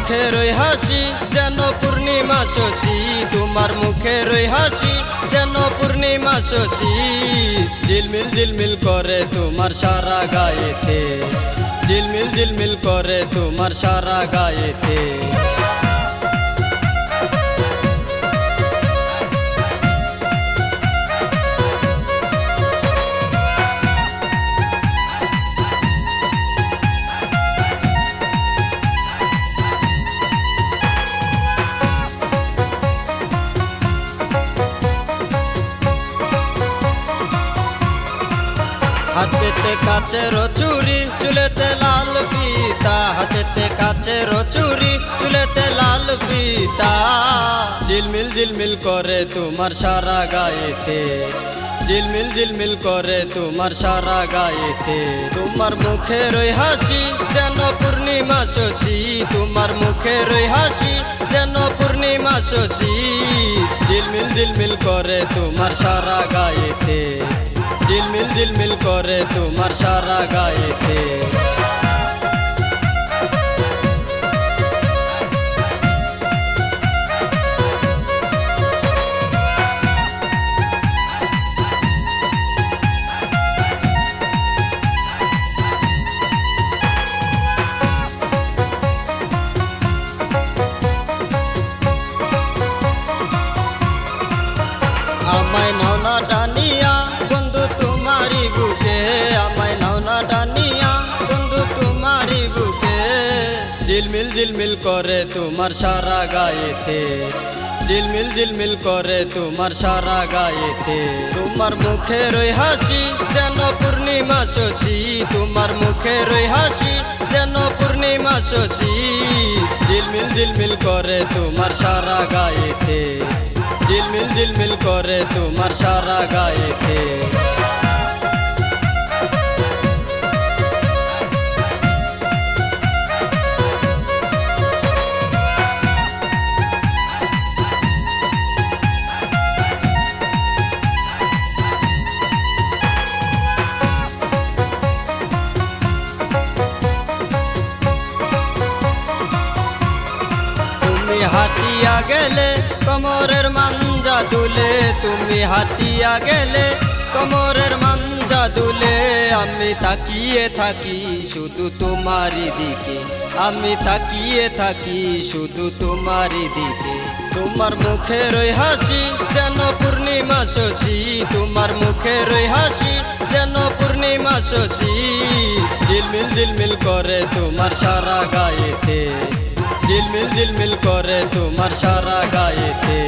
মুখের ওই হাসি যেন পূর্ণিমা শশী, তোমার মুখের ওই হাসি যেন পূর্ণিমা শশী। ঝিলমিল ঝিলমিল করে তোমার সারা গায়েতে, ঝিলমিল ঝিলমিল করে তোমার সারা গায়েতে। হাতেতে কাচের চুরি চুলেতে লাল ফিতা, হাতেতে কাচের চুরি চুলেতে লাল ফিতা। ঝিলমিল ঝিলমিল করে তোমার সারা গায়েতে, ঝিলমিল ঝিলমিল করে তোমার সারা গায়েতে। তোমার মুখের ওই হাসি যেন পূর্ণিমা শশী, তোমার মুখের ওই হাসি যেন পূর্ণিমা শশী। ঝিলমিল ঝিলমিল করে তোমার সারা গায়েতে, ঝিলমিল ঝিলমিল করে তোমার সারা গায়েতে। আমায় নাও না ডানিয়া বন্ধু তোমারি বুকে, আমায় নাও না ডানিয়া বন্ধু তোমারি বুকে। ঝিলমিল ঝিলমিল করে তোমার সারা গায়েতে, ঝিলমিল ঝিলমিল করে তোমার সারা গায়েতে। তোমার মুখের ওই হাসি যেন পূর্ণিমা শশী, তোমার মুখের ওই হাসি যেন পূর্ণিমা শশী। ঝিলমিল ঝিলমিল করে তোমার সারা গায়েতে, ঝিলমিল ঝিলমিল করে তোমার সারা গায়েতে। তুমি হাতিয়া গেলে কোমরের মাঞ্জা দুলে, তুমি হাতিয়া গেলে কোমরের মাঞ্জা দুলে। আমি তাকিয়ে থাকি শুধু তোমারই দিকে, আমি তাকিয়ে থাকি শুধু তোমারই দিকে। তোমার মুখের ওই হাসি যেন পূর্ণিমা শশী, তোমার মুখের ওই হাসি যেন পূর্ণিমা শশী। ঝিলমিল ঝিলমিল করে তোমার সারা গায়েতে, ঝিলমিল ঝিলমিল করে তোমার সারা গায়েতে।